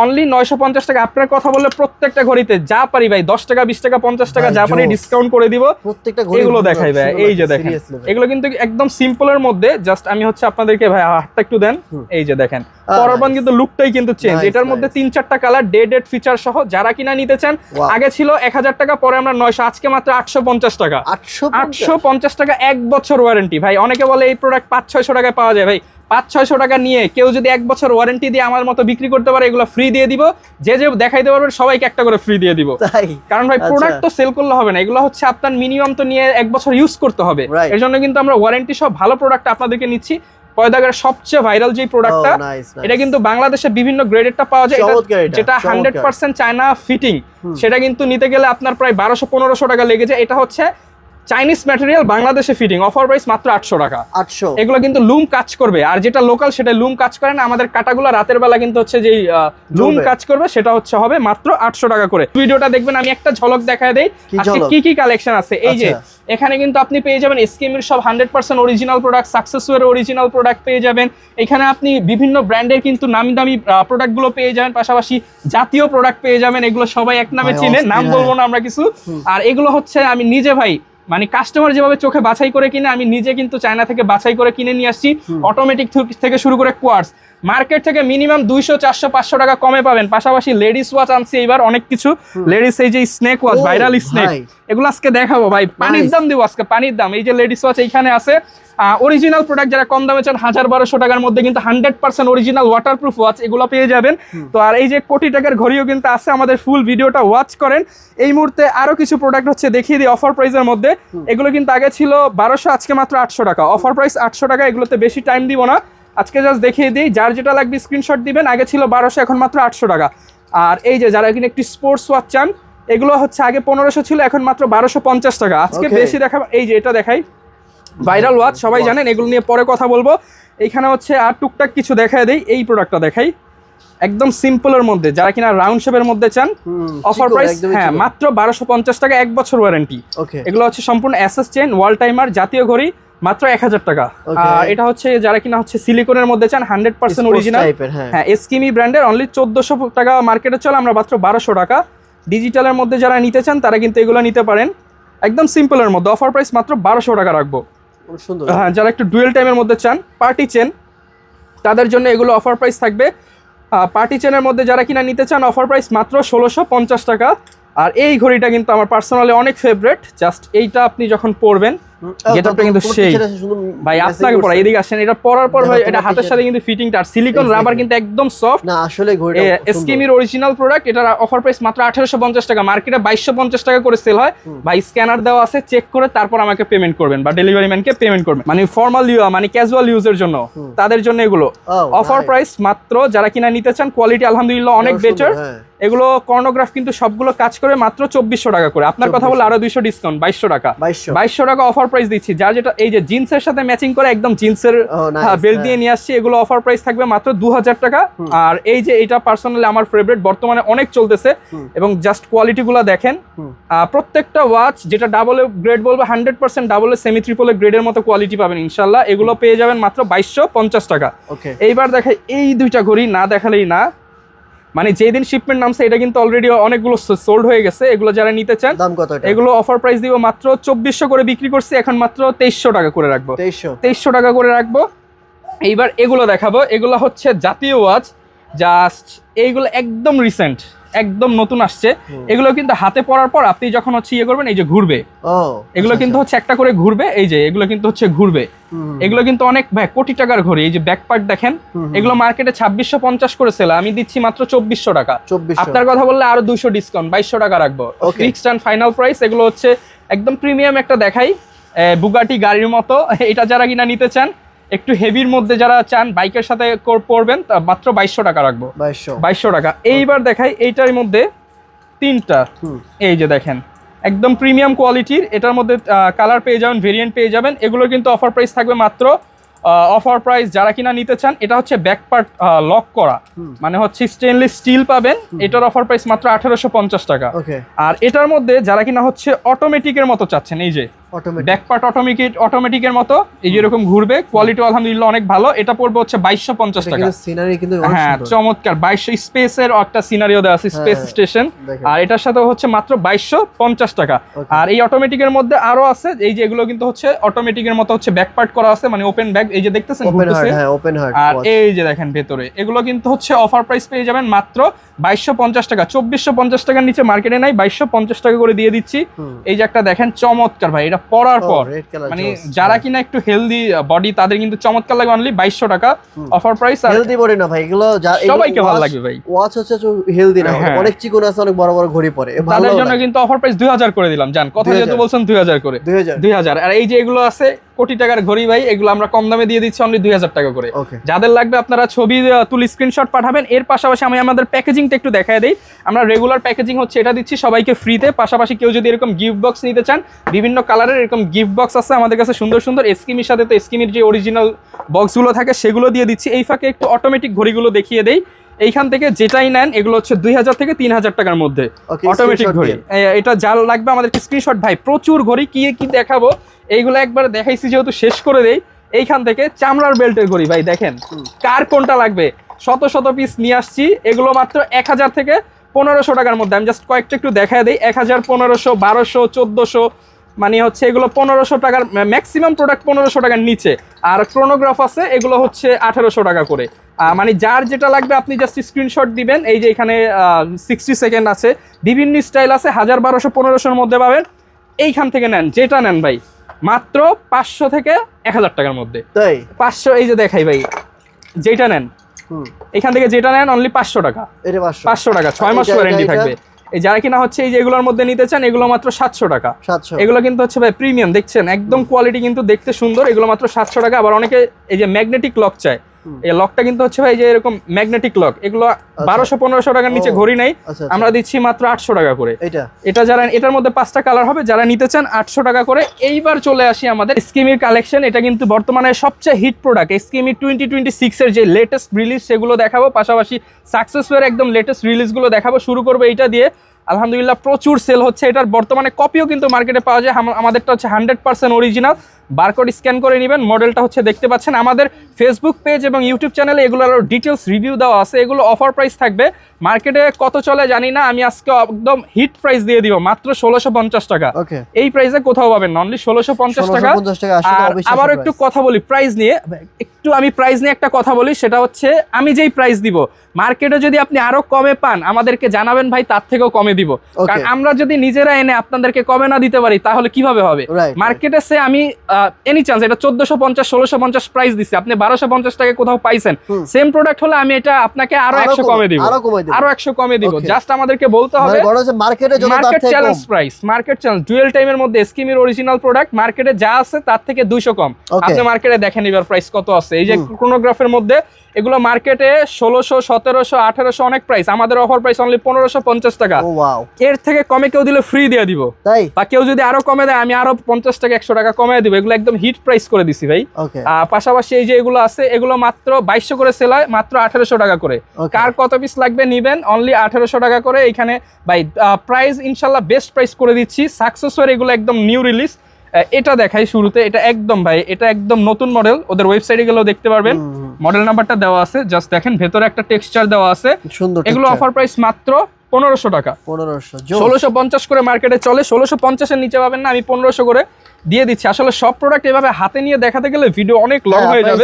অনলি 950 টাকা। আপনার কথা বললে প্রত্যেকটা ঘড়িতে যা পারি ভাই 10 টাকা, 20 টাকা, 50 টাকা যা পারি ডিসকাউন্ট করে দিব। প্রত্যেকটা ঘড়ি এগুলো দেখাই ভাই। এই যে দেখেন, এগুলো কিন্তু একদম সিম্পলের মধ্যে। জাস্ট আমি হচ্ছে আপনাদেরকে ভাই হাতটা একটু দেন। এই যে দেখেন, পরপর কিন্তু লুকটাই কিন্তু চেঞ্জ। এটার মধ্যে 3-4টা কালার, ডেট ফিচার সহ। যারা কিনা নিতে চান, আগে ছিল 1000 টাকা, পরে আমরা 900, আজকে মাত্র 850 টাকা। 850 টাকা, 1 বছর ওয়ারেন্টি ভাই। অনেকে বলে এই প্রোডাক্ট 500-600 টাকায় পাওয়া যায় ভাই। 500-600 টাকা নিয়ে কেউ যদি 1 বছর ওয়ারেন্টি দিয়ে আমার মতো বিক্রি করতে পারে, এগুলো ফ্রি দিয়ে দিব। যে দেখাইতে পারবেন সবাইকে একটা করে ফ্রি দিয়ে দিব। কারণ ভাই প্রোডাক্ট তো সেল করলে হবে না, এগুলো হচ্ছে আপনার মিনিমাম তো নিয়ে 1 বছর ইউজ করতে হবে। এর জন্য কিন্তু আমরা ওয়ারেন্টি সব ভালো প্রোডাক্ট আপনাদেরকে নিচ্ছি। পয়দাগার সবচেয়ে ভাইরাল যে প্রোডাক্টটা, এটা কিন্তু বাংলাদেশে বিভিন্ন গ্রেডেরটা পাওয়া যায়, যেটা 100% চায়না ফিটিং। সেটা কিন্তু নিতে গেলে আপনার প্রায় 1200-1500 টাকা লেগে যায়। এটা হচ্ছে চাইনিজ ম্যাটেরিয়াল, বাংলাদেশে ফিটিং, অফার প্রাইস মাত্র 800 টাকা। 800। এগুলো কিন্তু লুম কাজ করবে, আর যেটা লোকাল সেটা লুম কাজ করে না। আমাদের কাটাগুলো রাতের বেলা কিন্তু হচ্ছে যে লুম কাজ করবে, সেটা হচ্ছে হবে মাত্র 800 টাকা করে। ভিডিওটা দেখবেন, আমি একটা ঝলক দেখায় দেই আজকে কি কি কালেকশন আছে। এই যে এখানে কিন্তু আপনি পেয়ে যাবেন এসকেএমের সব 100% অরিজিনাল প্রোডাক্ট, সাকসেসওয়ের অরিজিনাল প্রোডাক্ট পেয়ে যাবেন। এখানে আপনি বিভিন্ন ব্র্যান্ডের কিন্তু নামি দামি প্রোডাক্টগুলো পেয়ে যাবেন, পাশাপাশি জাতীয় প্রোডাক্ট পেয়ে যাবেন। এগুলো সবাই এক নামে চিনে, নাম বলবো না আমরা কিছু। আর এগুলো হচ্ছে আমি নিজে ভাই, মানে কাস্টমার যেভাবে চোখে বাছাই করে কিনে, আমি নিজে কিন্তু চায়না থেকে বাছাই করে কিনে নিয়ে আসছি। অটোমেটিক থেকে শুরু করে কোয়ার্টজ, মার্কেট থেকে মিনিমাম 200, 400, 500 টাকা কমে পাবেন। পাশাপাশি লেডিস ওয়াচ আনছি এইবার অনেক কিছু। লেডিস এই যে স্নেক ওয়াচ, ভাইরাল স্নেক, এগুলো আজকে দেখাবো ভাই। পানির দাম দিব আজকে, পানির দাম। এই যে লেডিস ওয়াচ এইখানে আছে, অরিজিনাল প্রোডাক্ট। যারা কম দামে চান 1000-1200 টাকার মধ্যে কিন্তু 100% অরিজিনাল ওয়াটারপ্রুফ ওয়াচ, এগুলো পেয়ে যাবেন। তো আর এই যে কোটি টাকার ঘড়িও কিন্তু আছে। আমাদের ফুল ভিডিওটা ওয়াচ করেন। এই মুহূর্তে আরো কিছু প্রোডাক্ট হচ্ছে দেখিয়ে দিই অফার প্রাইসের মধ্যে। এগুলো কিন্তু আগে ছিল 1200, আজকে মাত্র 800 টাকা, অফার প্রাইস 800 টাকা। এগুলোতে বেশি টাইম দিব না, আজকে জাস্ট দেখিয়ে দিই। যার যেটা লাগবে স্ক্রিনশট দিবেন। আগে ছিল 1200, এখন মাত্র 800 টাকা। আর এই যে যারা কিনা একটি স্পোর্টস ওয়াচ চান, এগুলো হচ্ছে আগে 1500 ছিল, এখন মাত্র 1250 টাকা। আজকে বেশি দেখাবো। এই যে এটা দেখাই, ভাইরাল ওয়াচ, সবাই জানেন। এগুলো নিয়ে পরে কথা বলবো। এইখানে হচ্ছে আর টুকটাক কিছু দেখায় দেই। এই প্রোডাক্টটা দেখাই, একদম সিম্পলের মধ্যে। যারা কিনা রাউন্ড শেপের মধ্যে চান, অফার প্রাইস হ্যাঁ মাত্র 1250 টাকা, 1 বছর ওয়ারেন্টি। এগুলো হচ্ছে সম্পূর্ণ এসএস চেইন, ওয়াল টাইমার, জাতীয় ঘড়ি, মাত্র 1000 টাকা। আর এটা হচ্ছে যারা কিনা হচ্ছে সিলিকনের মধ্যে চান, 100% অরিজিনাল, হ্যাঁ এসকিমি ব্র্যান্ডের, অনলি 1400 টাকা মার্কেটে চলে, আমরা মাত্র 1200 টাকা। ডিজিটালের মধ্যে যারা নিতে চান তারা কিন্তু এগুলো নিতে পারেন, একদম সিম্পলের মধ্যে। অফার প্রাইস মাত্র 1200 টাকা রাখবো। হ্যাঁ, যারা একটু ডুয়েল টাইমের মধ্যে চান, পার্টি চেন, তাদের জন্য এগুলো অফার প্রাইস থাকবে। পার্টি চেনের মধ্যে যারা কিনা নিতে চান, অফার প্রাইস মাত্র 1650 টাকা। আর এই ঘড়িটা কিন্তু আমার পার্সোনালি অনেক ফেভারিট। জাস্ট এইটা আপনি যখন পরবেন, গেটআপটা কিন্তু সেই ভাই আপনাকে পরা এদিকে আসেন, এটা পরার পর ভাই এটা হাতের সাথে কিন্তু ফিটিংটা আর সিলিকন রাবার কিন্তু একদম সফট না আসলে ঘড়িটা এসকেমির অরিজিনাল প্রোডাক্ট। এটার অফার প্রাইস মাত্র 1850 টাকা, মার্কেটে 2250 টাকা করে সেল হয় ভাই। স্ক্যানার দেওয়া আছে, চেক করে তারপর আমাকে পেমেন্ট করবেন বা ডেলিভারি ম্যানকে পেমেন্ট করবেন। মানে ফর্মাল মানে ক্যাজুয়াল ইউজের জন্য তাদের জন্য এগুলো অফার প্রাইস মাত্র। যারা কিনা নিতে চান, কোয়ালিটি আলহামদুলিল্লাহ অনেক বেটার। এগুলো কর্নোগ্রাফ কিন্তু সবগুলো কাজ করে মাত্র 2400 টাকা করে। আপনার কথা বলে আরো 200 ডিসকাউন্ট, 2200 টাকা। 2200 টাকা অফার প্রাইস দিচ্ছি। যার যেটা এই যে জিন্সের সাথে ম্যাচিং করে একদম জিন্সের বেল্ট দিয়ে নিয়ে আসছি, এগুলো অফার প্রাইস থাকবে মাত্র 2000 টাকা। আর এই যে এটা পার্সোনালি আমার ফেভারিট, বর্তমানে অনেক চলতেছে এবং জাস্ট কোয়ালিটি গুলো দেখেন। প্রত্যেকটা ওয়াচ যেটা ডাবল গ্রেড বলবো 100% ডাবল সেমি ট্রিপল গ্রেডের মতো কোয়ালিটি পাবেন ইনশাল্লাহ। এগুলো পেয়ে যাবেন মাত্র 2250 টাকা। এইবার দেখাই এই দুইটা ঘড়ি, না দেখালেই না। মানে যেদিন শিপমেন্ট নামছে এটা কিন্তু অলরেডি অনেকগুলো সোল্ড হয়ে গেছে। এগুলো যারা নিতে চান, দাম কত এটা? এগুলো অফার প্রাইস দিব মাত্র 2400 করে বিক্রি করছি, এখন মাত্র 2300 টাকা করে রাখবো। 2300 টাকা করে রাখবো। এইবার এগুলো দেখাবো, এগুলো হচ্ছে জাতীয় ওয়াচ, জাস্ট এইগুলো একদম রিসেন্ট, একদম নতুন আসছে। এগুলো কিন্তু হাতে পরার পর আপনি যখন হচ্ছে ইয়ে করবেন, এই যে ঘুরবে, এগুলো কিন্তু হচ্ছে একটা করে ঘুরবে। এই যে এগুলো কিন্তু হচ্ছে ঘুরবে, এগুলো কিন্তু অনেক ভাই কোটি টাকার ঘড়ি। এই যে ব্যাক পার্ট দেখেন, এগুলো মার্কেটে 2650 করে সেল, আমি দিচ্ছি মাত্র 2400 টাকা। আপনার কথা বললে আরো 200 ডিসকাউন্ট, 2200 টাকা রাখবো। Fixed and final price. এগুলো হচ্ছে একদম প্রিমিয়াম একটা দেখাই, বুগাটি গাড়ির মতো। এটা যারা কিনা নিতে চান, একটু হেভির মধ্যে যারা চান, বাইকের সাথে পড়বেন, মাত্র 2200 টাকা রাখবো। 2200 টাকা। এইবার দেখাই এইটার মধ্যে তিনটা, এই যে দেখেন একদম প্রিমিয়াম কোয়ালিটির। এটার মধ্যে কালার পেয়ে যাবেন, ভেরিয়েন্ট পেয়ে যাবেন। এগুলো কিন্তু অফার প্রাইস থাকবে মাত্র অফার প্রাইস। যারা কিনা নিতে চান, এটা হচ্ছে ব্যাক পার্ট লক করা, মানে হচ্ছে স্টেনলেস স্টিল পাবেন। এটার অফার প্রাইস মাত্র 1850 টাকা। আর এটার মধ্যে যারা কিনা হচ্ছে অটোমেটিকের মতো চাচ্ছেন, এই যে ব্যাক পার্ট অটোমেটিকের মতো, এই যে এরকম ঘুরবে, কোয়ালিটি আলহামদুলিল্লাহ অনেক ভালো। এটা পড়বে হচ্ছে 2250 টাকা। হ্যাঁ চমৎকার, 2200 স্পেসের একটা সিনারিও দেওয়া আছে, স্পেস স্টেশন। আর এটার সাথে হচ্ছে মাত্র 2250 টাকা। আর এই অটোমেটিকের মধ্যে আরো আছে, এই যে এগুলো কিন্তু হচ্ছে অটোমেটিকের মতো হচ্ছে ব্যাক পার্ট করা আছে, মানে ওপেন ব্যাক, এই যে দেখতেছেন ঘুরতেছে। আর এই যে দেখেন ভেতরে, এগুলো কিন্তু হচ্ছে অফার প্রাইস পেয়ে যাবেন মাত্র 2250 টাকা। 2450 টাকার নিচে মার্কেটে নাই, 2250 টাকা করে দিয়ে দিচ্ছি। এই যে একটা দেখেন চমৎকার ভাই, এটা পরার পর মানে যারা কিনা একটু হেলদি বডি, তাদের কিন্তু চমৎকার লাগবে। অনলি 2200 টাকা অফার প্রাইস। আর হেলদি বডি না ভাই, এগুলো সবাইকে ভালো লাগবে ভাই। ওয়াচ হচ্ছে হেলদি না, অনেক চিকন আছে, অনেক বড় বড় ঘড়ি পরে, তাদের জন্য কিন্তু অফার প্রাইস 2000 করে দিলাম। জান কথা যেহেতু বলছেন 2000 করে, 2000। আর এই যে এগুলো আছে কোটি টাকার ঘড়ি ভাই, এগুলো আমরা কম দামে দিয়ে দিচ্ছি অনলি 2000 টাকা করে। যাদের লাগবে আপনারা ছবি তুলে স্ক্রিনশট পাঠাবেন। এর পাশাপাশি আমি আমাদের প্যাকেজিংটা একটু দেখায় দেই। আমরা রেগুলার প্যাকেজিং হচ্ছে এটা দিচ্ছি সবাইকে ফ্রিতে। পাশাপাশি কেউ যদি এরকম গিফট বক্স নিতে চান, বিভিন্ন কালারের এরকম গিফট বক্স আছে আমাদের কাছে সুন্দর সুন্দর। এসকিমির সাথে তো এসকিমির যে অরিজিনাল বক্সগুলো থাকে সেগুলো দিয়ে দিচ্ছি। এই ফাঁকে একটু অটোমেটিক ঘড়িগুলো দেখিয়ে দেই। এইখান থেকে যেটাই নেন, এগুলো হচ্ছে 2000 থেকে 3000 টাকার মধ্যে অটোমেটিক ঘড়ি। এটা যার লাগবে আমাদেরকে স্ক্রিনশট। ভাই প্রচুর ঘড়ি, কি কি দেখাবো, এইগুলো একবার দেখাইছি যেহেতু শেষ করে দেই। এইখান থেকে চামড়ার বেল্টের ঘড়ি ভাই দেখেন, কার কোনটা লাগবে, শত শত পিস নিয়ে আসছি। এগুলো মাত্র 1000 থেকে 1500 টাকার মধ্যে। আমি জাস্ট কয়েকটা একটু দেখায় দিই। 1000, 1500, 1200, 1400, মানে হচ্ছে এগুলো 1500 টাকার ম্যাক্সিমাম প্রোডাক্ট 1500 টাকার নিচে। আর ক্রোনোগ্রাফ আছে, এগুলো হচ্ছে 1800 টাকা করে। মানে যার যেটা লাগবে আপনি জাস্ট স্ক্রিনশট দিবেন। এই যে এখানে 60 সেকেন্ড আছে, বিভিন্ন স্টাইল আছে, 1000, 1200, 1500-র মধ্যে পাবেন। এইখান থেকে নেন, যেটা নেন ভাই মাত্র 500 থেকে 1000 টাকার মধ্যে। 500, এই যে দেখাই ভাই, যেটা নেন এখান থেকে যেটা নেন অনলি 500 টাকা। 500 টাকা, 6 মাস ওয়ারেন্টি থাকবে। এই যারা কিনা হচ্ছে এই যে এগুলোর মধ্যে নিতে চান, এগুলো মাত্র 700 টাকা। এগুলো কিন্তু হচ্ছে ভাই প্রিমিয়াম, দেখছেন একদম কোয়ালিটি কিন্তু দেখতে সুন্দর। এগুলো মাত্র 700 টাকা। আবার অনেকে এই যে ম্যাগনেটিক লক চায়, এই লকটা কিন্তু হচ্ছে ভাই যে এরকম ম্যাগনেটিক লক, এগুলো 1200-1500 টাকার নিচে ঘড়ি নাই, আমরা দিচ্ছি মাত্র 800 টাকা করে। এটা যারা, এটার মধ্যে 5টা কালার হবে, যারা নিতে চান 800 টাকা করে। এইবার চলে আসি আমাদের এসকিমির কালেকশন। এটা কিন্তু বর্তমানে সবচেয়ে হিট প্রোডাক্ট। এসকিমি 2026 এর যে লেটেস্ট রিলিজ সেগুলো দেখাবো, পাশাপাশি সাকসেসফুল একদম লেটেস্ট রিলিজগুলো দেখাবো। শুরু করবো এইটা দিয়ে। আলহামদুলিল্লাহ প্রচুর সেল হচ্ছে। এটার বর্তমানে কপিও কিন্তু মার্কেটে পাওয়া যায়। আমাদেরটা হচ্ছে 100% অরিজিনাল। বারকোড স্ক্যান করে নেবেন। মডেলটা হচ্ছে দেখতে পাচ্ছেন, আমাদের ফেসবুক পেজ এবং ইউটিউব চ্যানেলে এগুলোর ডিটেলস রিভিউ দেওয়া আছে। এগুলো অফার প্রাইস থাকবে, মার্কেটে কত চলে জানি না, আমি আজকে একদম হিট প্রাইস দিয়ে দিব মাত্র 1650 টাকা। এই প্রাইসে কোথাও পাবেন না, অনলি 1650 টাকা। আর আবারও একটু কথা বলি প্রাইস নিয়ে, আমি প্রাইস নিয়ে একটা কথা বলি, সেটা হচ্ছে আমি যেই প্রাইস দিব মার্কেটে যদি আপনি আরো কমে পান আমাদেরকে জানাবেন ভাই, তার থেকেও কমে দিব। কারণ আমরা যদি নিজেরা এনে আপনাদেরকে কমে না দিতে পারি তাহলে কিভাবে হবে? মার্কেটে সে আমি এনি চান্স এটা 1450 1650 প্রাইস দিচ্ছি, আপনি 1250 টাকা কোথাও পাইছেন, সেম প্রোডাক্ট হলে আমি এটা আপনাকে আরো 100 কমে দিব, আরো 100 কমে দিব। জাস্ট আমাদেরকে বলতে হবে market challenge price, market challenge dual টাইমের মধ্যে এসকিমির অরিজিনাল প্রোডাক্ট মার্কেটে যা আছে তার থেকে 200 কম। আপনি মার্কেটে দেখেন এবার প্রাইস কত আছে। এই যে ক্রোনোগ্রাফের মধ্যে এগুলো মার্কেটে 1600 1700 1800 অনেক প্রাইস, আমাদের অফার প্রাইস অনলি 1550 টাকা। এর থেকে কমে কেউ দিলে ফ্রি দিয়ে দিব, বা কেউ যদি আরো কমে দেয় আমি আরো 50 টাকা 100 টাকা কমে দিব। এগুলো একদম হিট প্রাইস করে দিছি ভাই। পাশাপাশি এই যে এগুলো আছে এগুলো মাত্র 2200 করে সেল হয়, মাত্র 1800 টাকা করে। কার কত পিস লাগবে নিবেন, অনলি 1800 টাকা করে। এখানে ভাই প্রাইস ইনশাল্লাহ বেস্ট প্রাইস করে দিচ্ছি। সাকসেসর এগুলো একদম নিউ রিলিজ। এটা দেখাই শুরুতে, এটা একদম ভাই এটা একদম নতুন মডেল, ওদের ওয়েবসাইটে গেলেও দেখতে পারবেন, মডেল নাম্বারটা দেওয়া আছে, জাস্ট দেখেন ভেতরে একটা টেক্সচার দেওয়া আছে সুন্দর। এগুলো অফার প্রাইস মাত্র 1500 টাকা। 1650 করে মার্কেটে চলে, 1650 এর নিচে পাবেন না, আমি 1500 করে দিয়ে দিচ্ছি। আসলে সব প্রোডাক্ট এভাবে হাতে নিয়ে দেখাতে গেলে ভিডিও অনেক লং হয়ে যাবে।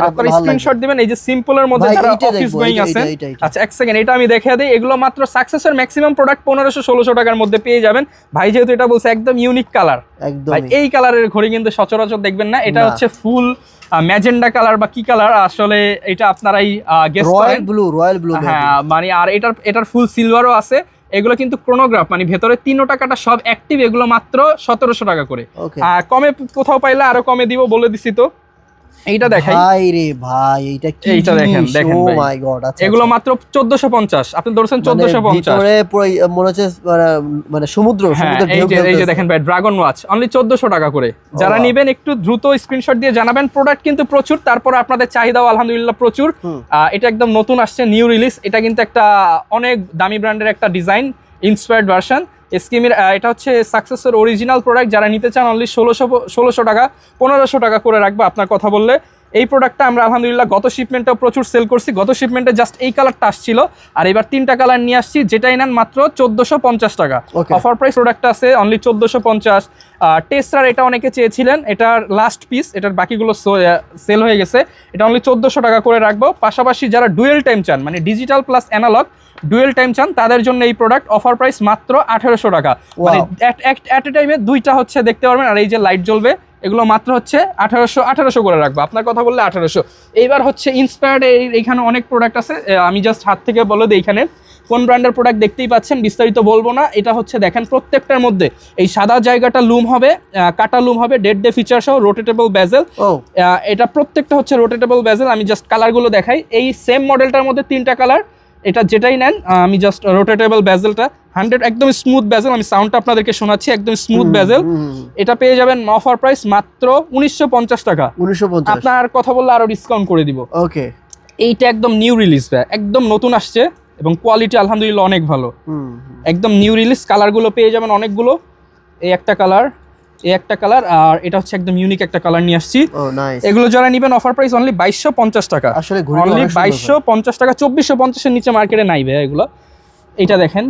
আপনারা স্ক্রিনশট দিবেন। এই যে সিম্পলের মধ্যে যারা অফিস গোয়িং আছে, আচ্ছা এক সেকেন্ড এটা আমি দেখিয়ে দিই। এগুলো মাত্র সাকসেসের ম্যাক্সিমাম প্রোডাক্ট 1500-1600 টাকার মধ্যে পেয়ে যাবেন। ভাই যেহেতু এটা বলছে একদম ইউনিক কালার, ভাই এই কালারের ঘড়ি কিন্তু সচরাচর দেখবেন না। এটা হচ্ছে ফুল ম্যাজেন্ডা কালার বা কি কালার আসলে এটা আপনারাই গেস করেন, রয়্যাল ব্লু। হ্যাঁ মানে আর এটার ফুল সিলভারও আছে। এগুলো কিন্তু ক্রোনোগ্রাফ মানে ভেতরে 3 টাকাটা সব অ্যাক্টিভ, এগুলো মাত্র 1700 টাকা করে। কমে কোথাও পাইলে আরো কমে দিব, বলে দিছি তো। এইটা দেখাই ভাই রে ভাই, এইটা দেখেন দেখেন ও মাই গড। আচ্ছা এগুলো মাত্র 1450, আপনি ধরছেন 1450, ভিতরে পুরো মনে হচ্ছে মানে সমুদ্রের ঢেউ। এই যে দেখেন ভাই ড্রাগন ওয়াচ অনলি 1400 টাকা করে। যারা নেবেন একটু দ্রুত স্ক্রিনশট দিয়ে জানাবেন। প্রোডাক্ট কিন্তু প্রচুর, তারপর আপনাদের চাহিদাও আলহামদুলিল্লাহ প্রচুর। এটা একদম নতুন আসছে, নিউ রিলিজ। এটা কিন্তু একটা অনেক দামি ব্র্যান্ডের একটা ডিজাইন ইন্সপায়ার্ড ভার্সন এসকিমির। এটা হচ্ছে সাকসেসের অরিজিনাল প্রোডাক্ট। যারা নিতে চান অনলি 1600 টাকা 1500 টাকা করে রাখবো আপনার কথা বললে। এই প্রোডাক্টটা আমরা আলহামদুলিল্লাহ গত শিপমেন্টেও প্রচুর সেল করছি। গত শিপমেন্টে জাস্ট এই কালারটা আসছিল, আর এবার 3টা কালার নিয়ে আসছি, যেটাই নেন মাত্র 1450 টাকা। অফার প্রাইস প্রোডাক্টটা আছে অনলি 1450। টেস্টার এটা অনেকে চেয়েছিলেন, এটার লাস্ট পিস, এটার বাকিগুলো সেল হয়ে গেছে। এটা অনলি 1400 টাকা করে রাখবো। পাশাপাশি যারা ডুয়েল টাইম চান মানে digital plus analog dual time চান তাদের জন্য এই প্রোডাক্ট অফার প্রাইস মাত্র 1800 টাকা। মানে অ্যাট এ টাইমে 2টা হচ্ছে দেখতে পারবেন, আর এই যে লাইট জ্বলবে এগুলো মাত্র হচ্ছে 1800 করে রাখবো আপনার কথা বললে 1800। এইবার হচ্ছে ইন্সপায়ার্ড এইখানে অনেক প্রোডাক্ট আছে, আমি জাস্ট হাত থেকে বলে দিই এখানে কোন ব্র্যান্ডের প্রোডাক্ট দেখতেই পাচ্ছেন, বিস্তারিত বলবো না। এটা হচ্ছে দেখেন প্রত্যেকটার মধ্যে এই সাদা জায়গাটা লুম হবে, কাটা লুম হবে, ডেড ডে ফিচার সহ, রোটেটেবল বেজেল। এটা প্রত্যেকটা হচ্ছে রোটেটেবল বেজেল। আমি জাস্ট কালারগুলো দেখাই। এই সেম মডেলটার মধ্যে 3টা কালার, এটা যেটাই নেন আমি জাস্ট রোটেটেবল বেজেলটা 100 একদম স্মুথ বেজেল, আমি সাউন্ডটা আপনাদেরকে শোনাচ্ছি, একদম স্মুথ বেজেল। এটা পেয়ে যাবেন অফার প্রাইস মাত্র 1950 টাকা। 1950 আপনার কথা বললে আরো ডিসকাউন্ট করে দিব। ওকে এইটা একদম নিউ রিলিজ, একদম নতুন আসছে এবং কোয়ালিটি আলহামদুলিল্লাহ অনেক ভালো, একদম নিউ রিলিজ। কালারগুলো পেয়ে যাবেন অনেকগুলো, এই একটা কালার, এই একটা কালার, আর এটা হচ্ছে একদম ইউনিক একটা কালার নিয়ে আসছি। এগুলো যারা নেবেন অফার প্রাইস অনলি 2250 টাকা। আসলে অনলি 2250 টাকা, 2450 এর নিচে মার্কেটে নাই ভাই এগুলো। এটা দেখেন,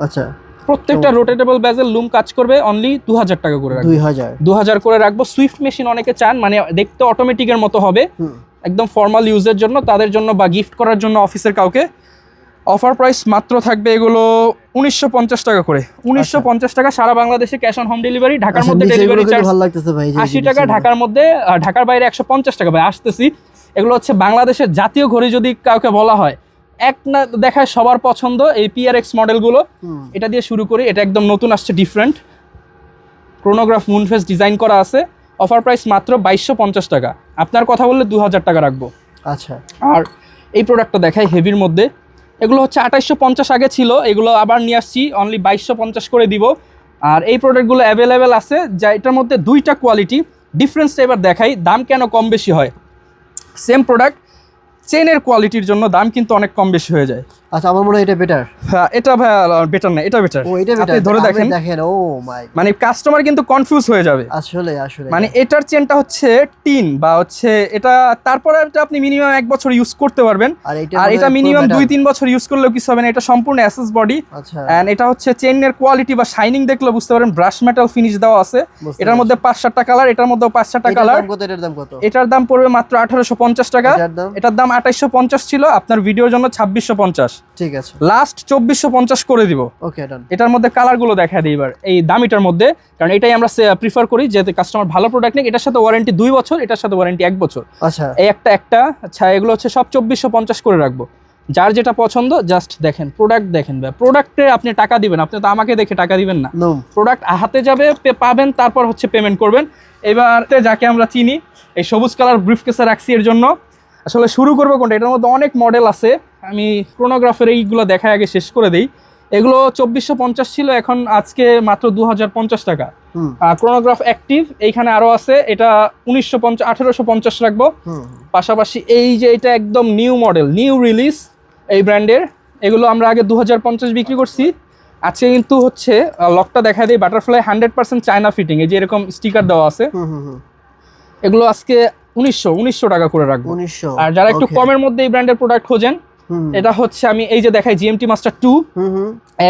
আচ্ছা প্রত্যেকটা রোটেটেবল বেজেল লুম কাজ করবে, অনলি 2000 টাকা করে রাখবো। 2000 করে রাখবো। সুইফট মেশিন অনেকে চান, মানে দেখতে অটোমেটিকের মতো হবে, একদম ফর্মাল ইউজের জন্য, তাদের জন্য বা গিফট করার জন্য অফিসের কাউকে। অফার প্রাইস মাত্র থাকবে এগুলো 1950 টাকা করে। 1950 টাকা, সারা বাংলাদেশে ক্যাশ অন হোম ডেলিভারি। ঢাকার মধ্যে ডেলিভারি চার্জ 80 টাকা, ঢাকার মধ্যে, ঢাকার বাইরে 150 টাকা। ভাই আসতেছি, এগুলো হচ্ছে বাংলাদেশের জাতীয় ঘড়ি যদি কাউকে বলা হয়, এক না দেখায় সবার পছন্দ এই PRX মডেলগুলো। এটা দিয়ে শুরু করি, এটা একদম নতুন আসছে, ডিফারেন্ট ক্রোনোগ্রাফ মুনফেস ডিজাইন করা আছে। অফার প্রাইস মাত্র 2250 টাকা। আপনার কথা বললে 2000 টাকা রাখবো। আচ্ছা আর এই প্রোডাক্টটা দেখাই হেভির মধ্যে, এগুলো হচ্ছে 2850 আগে ছিল, এগুলো আবার নিয়ে আসছি অনলি 2250 করে দিব। আর এই প্রোডাক্টগুলো অ্যাভেলেবেল আছে, যা এটার মধ্যে 2টা কোয়ালিটি। ডিফারেন্সটা এবার দেখাই, দাম কেন কম বেশি হয়। সেম প্রোডাক্ট, চেনের কোয়ালিটির জন্য দাম কিন্তু অনেক কম বেশি হয়ে যায়। আচ্ছা আমার মনে হয় এটা বেটার। হ্যাঁ এটা ভাই বেটার না, এটা বেটার। ও এটা বেটার, আপনি ধরে দেখেন ও মাই, মানে কাস্টমার কিন্তু কনফিউজ হয়ে যাবে আসলে মানে এটার চেনটা হচ্ছে টিন বা হচ্ছে এটা, তারপরে এটা আপনি মিনিমাম 1 বছর ইউজ করতে পারবেন, আর এটা মিনিমাম 2-3 বছর ইউজ করলেও কিছু হবে না। এটা সম্পূর্ণ এসএস বডি, আচ্ছা এন্ড এটা হচ্ছে চেইনের কোয়ালিটি বা শাইনিং দেখলে বুঝতে পারেন ব্রাশ মেটাল ফিনিশ দেওয়া আছে। এটার মধ্যে 5-7টা কালার, এটার মধ্যে 5-7টা কালার। এটার দাম কত? এটার দাম পড়বে মাত্র 1850 টাকা। এটার দাম 2850 ছিল, আপনার ভিডিওর জন্য 2650। ঠিক আছে, লাস্ট 2450 করে দিব। ওকে ডান। এটার মধ্যে কালারগুলো দেখা দিই এবার এই দামিটার মধ্যে, কারণ এটাই আমরা প্রিফার করি যাতে কাস্টমার ভালো প্রোডাক্ট নেয়। এটার সাথে ওয়ারেন্টি 2 বছর, এটার সাথে ওয়ারেন্টি 1 বছর। আচ্ছা এই একটা আচ্ছা এগুলো হচ্ছে সব 2450 করে রাখবো। যার যেটা পছন্দ জাস্ট দেখেন, প্রোডাক্ট দেখেন ভাই, প্রোডাক্টে আপনি টাকা দিবেন, আপনি তো আমাকে দেখে টাকা দিবেন না, প্রোডাক্ট হাতে যাবে পাবেন, তারপর হচ্ছে পেমেন্ট করবেন। এবার যাকে আমরা চিনি এই সবুজ কালার ব্রিফকেসে রাখছি এর জন্য। আসলে শুরু করবো কোনটা, এটার মধ্যে অনেক মডেল আছে, আমি ক্রোনোগ্রাফের এইগুলো দেখায় আগে শেষ করে দিই। এগুলো 2450 ছিল, এখন আজকে মাত্র 2050 টাকা। ক্রোনোগ্রাফ অ্যাক্টিভ এইখানে আরো আছে, এটা 1850 রাখবো। পাশাপাশি এই যে এটা একদম নিউ মডেল, নিউ রিলিজ এই ব্র্যান্ডের, এগুলো আমরা আগে 2050 বিক্রি করছি। আজকে কিন্তু হচ্ছে লকটা দেখা দিই, বাটারফ্লাই 100% চায়না ফিটিং, এই যে এরকম স্টিকার দেওয়া আছে। এগুলো আজকে 1900 টাকা করে রাখবো। আর যারা একটু কমের মধ্যে এই ব্র্যান্ডের প্রোডাক্ট খোঁজেন, এটা হচ্ছে আমি এই যে দেখাই জিএমটি মাস্টার 2,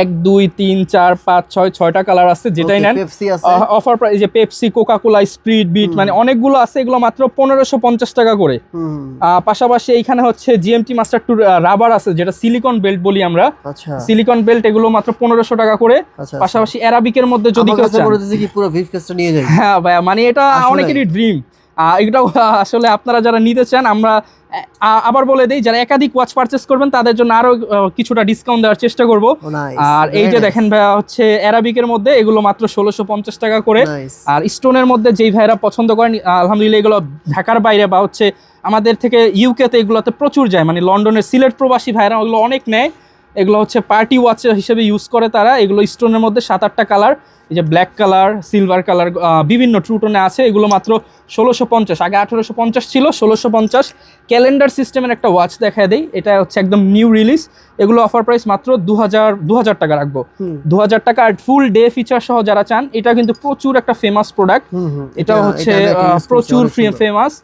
1 2 3 4 5 6 6টা কালার আছে, যেটাই নেন অফার প্রাইস। যে পেপসি, কোকা কোলা, স্প্রিট, বিট, মানে অনেকগুলো আছে, এগুলো মাত্র 1550 টাকা করে। পাশাপাশি এইখানে হচ্ছে জিএমটি মাস্টার 2 রাবার আছে, যেটা সিলিকন বেল্ট বলি আমরা, সিলিকন বেল্ট, এগুলো মাত্র 1500 টাকা করে। পাশাপাশি অ্যারাবিকের মধ্যে যদি কেউ চান, পুরো ভিভকেসটা নিয়ে যাই। হ্যাঁ ভাই, মানে এটা অনেকেরই ড্রিম। এটাও আসলে আপনারা যারা নিতে চান, আমরা আবার বলে দেই, যারা একাধিক ওয়াচ পারচেস করবেন তাদের জন্য আরো কিছুটা ডিসকাউন্ট দেওয়ার চেষ্টা করব। আর এই যে দেখেন ভাইয়া হচ্ছে অ্যারাবিকের মধ্যে, এগুলো মাত্র 1650 টাকা করে। আর স্টোনের মধ্যে যেই ভাইরা পছন্দ করেন, আলহামদুলিল্লাহ এগুলো ঢাকার বাইরে বা হচ্ছে আমাদের থেকে ইউকেতে এগুলোতে প্রচুর যায়, মানে লন্ডনের সিলেট প্রবাসী ভাইরা ওগুলো অনেক নেয়। এগুলো হচ্ছে পার্টি ওয়াচ হিসেবে ইউজ করে তারা। এগুলো স্টোনের মধ্যে 7-8টা কালার, এই যে ব্ল্যাক কালার, সিলভার কালার, বিভিন্ন ট্রুটোনে আছে। এগুলো মাত্র 1650, আগে 1850 ছিল, 1650। ক্যালেন্ডার সিস্টেমের একটা ওয়াচ দেখা দেই, এটা হচ্ছে একদম নিউ রিলিজ। এগুলো অফার প্রাইস মাত্র 2000 টাকা রাখবো, 2000 টাকা। আর ফুল ডে ফিচার সহ যারা চান, এটা কিন্তু প্রচুর একটা ফেমাস প্রোডাক্ট, এটা হচ্ছে প্রচুর ফেমাস।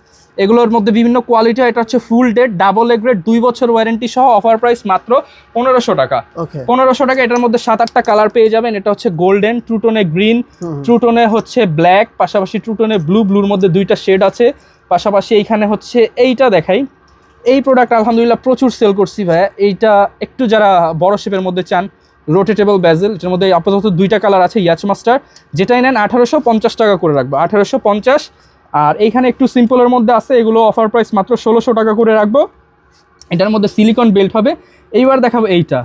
এগুলোর মধ্যে বিভিন্ন কোয়ালিটি, এটা হচ্ছে ফুল ডেট ডাবল এ গ্রেড 2 বছর ওয়ারেন্টি সহ, অফার প্রাইস মাত্র 1500 টাকা। 1500 টাকা। এটার মধ্যে 7-8টা কালার পেয়ে যাবেন। এটা হচ্ছে গোল্ডেন, ট্রুটোনে গ্রিন, ট্রুটোনে হচ্ছে ব্ল্যাক, পাশাপাশি ট্রুটোনে ব্লুর মধ্যে 2টা শেড আছে। পাশাপাশি এইখানে হচ্ছে এইটা দেখাই, এই প্রোডাক্ট আলহামদুলিল্লাহ প্রচুর সেল করছি ভাই। এইটা একটু যারা বড় শেপের মধ্যে চান, রোটেটেবল বেজেল, এটার মধ্যে আপাতত 2টা কালার আছে, ইয়াচ মাস্টার, যেটাই নেন 1850 টাকা করে রাখবো, 1850। আর এইখানে একটু সিম্পলের মধ্যে আছে, এগুলো অফার প্রাইস মাত্র 1600 টাকা করে রাখবো। এটার মধ্যে সিলিকন বেল্ট হবে। এইবার দেখাবো এইটা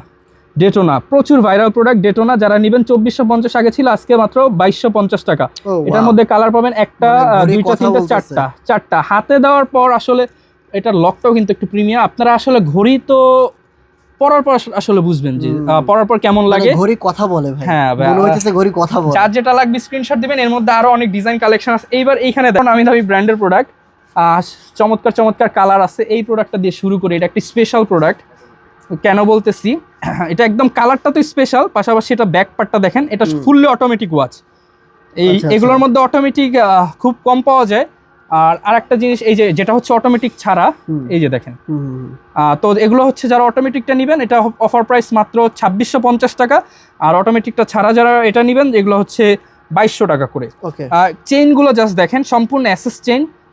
ডেটোনা, প্রচুর ভাইরাল প্রোডাক্ট ডেটোনা। যারা নেবেন 2450 আগে ছিল, আজকে মাত্র 2250 টাকা। এটার মধ্যে কালার পাবেন একটা, 2টা, 3টা, 4টা। হাতে দেওয়ার পর আসলে এটার লকটাও কিন্তু একটু প্রিমিয়াম। আপনারা আসলে ঘড়ি তো পরার পর আসলে বুঝবেন যে পরার পর কেমন লাগে। ঘড়ি কথা বলে ভাই, হ্যাঁ মনে হইতেছে ঘড়ি কথা বলে। যার যেটা লাগবে স্ক্রিনশট দিবেন, এর মধ্যে আরো অনেক ডিজাইন কালেকশন আছে। এইবার এইখানে দেখুন আমি দামি ব্র্যান্ডের প্রোডাক্ট, চমৎকার কালার আছে। এই প্রোডাক্টটা দিয়ে শুরু করি, এটা একটি স্পেশাল প্রোডাক্ট। কেন বলতেছি, এটা একদম কালারটা তো স্পেশাল, পাশাপাশি এটা ব্যাক পার্টটা দেখেন, এটা ফুললি অটোমেটিক ওয়াচ। এগুলোর মধ্যে অটোমেটিক খুব কম পাওয়া যায়। আর আরেকটা জিনিস, এই যে যেটা হচ্ছে অটোমেটিক ছাড়া, এই যে দেখেন, তো এগুলো হচ্ছে যারা অটোমেটিকটা নেবেন, এটা অফার প্রাইস মাত্র 2650 টাকা। আর অটোমেটিকটা ছাড়া যারা এটা নেবেন, এগুলো হচ্ছে 2200 টাকা করে। চেইনগুলো জাস্ট দেখেন, সম্পূর্ণ অ্যাসেস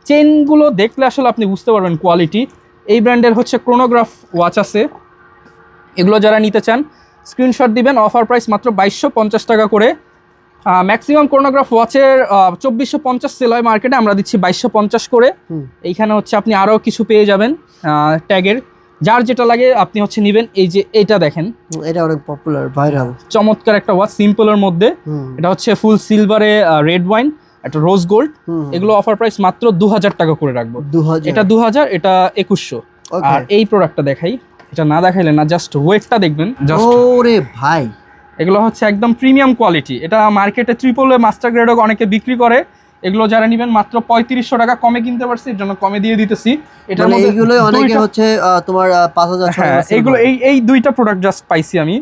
চেইনগুলো দেখলে আসলে আপনি বুঝতে পারবেন কোয়ালিটি। এই ব্র্যান্ডের হচ্ছে ক্রোনোগ্রাফ ওয়াচ আছে, এগুলো যারা নিতে চান স্ক্রিনশট দিবেন, অফার প্রাইস মাত্র 2250 টাকা করে। ম্যাক্সিমাম ক্রোনোগ্রাফ ওয়াচের 2450 সেল হয় মার্কেটে, আমরা দিচ্ছি 2250 করে। এইখানে হচ্ছে আপনি আরও কিছু পেয়ে যাবেন ট্যাগের, যার যেটা লাগে আপনি হচ্ছে নেবেন। এই যে এটা দেখেন, এটা অনেক পপুলার ভাইরাল চমৎকার একটা ওয়াচ, সিম্পলের মধ্যে। এটা হচ্ছে ফুল সিলভারে রেড ওয়াইন, একটা রোজ গোল্ড। এগুলো অফার প্রাইস মাত্র 2000 টাকা করে রাখবো। এটা 2000, এটা 2100। আর এই প্রোডাক্টটা দেখাই, এটা না দেখাইলে না, জাস্ট ওয়েটটা দেখবেন। ওরে ভাই, এগুলো হচ্ছে একদম প্রিমিয়াম কোয়ালিটি। এটা মার্কেটে ট্রিপল মাস্টার গ্রেডও অনেকে বিক্রি করে। এগুলো যারা নেবেন মাত্র 3500 টাকা কমে কিনতে পারছি, এর জন্য কমে দিয়ে দিতেছি। এটার মধ্যে এইগুলো অনেকে হচ্ছে তোমার 5000 হ্যাঁ, এগুলো এই দুইটা প্রোডাক্ট জাস্ট পাইছি আমি।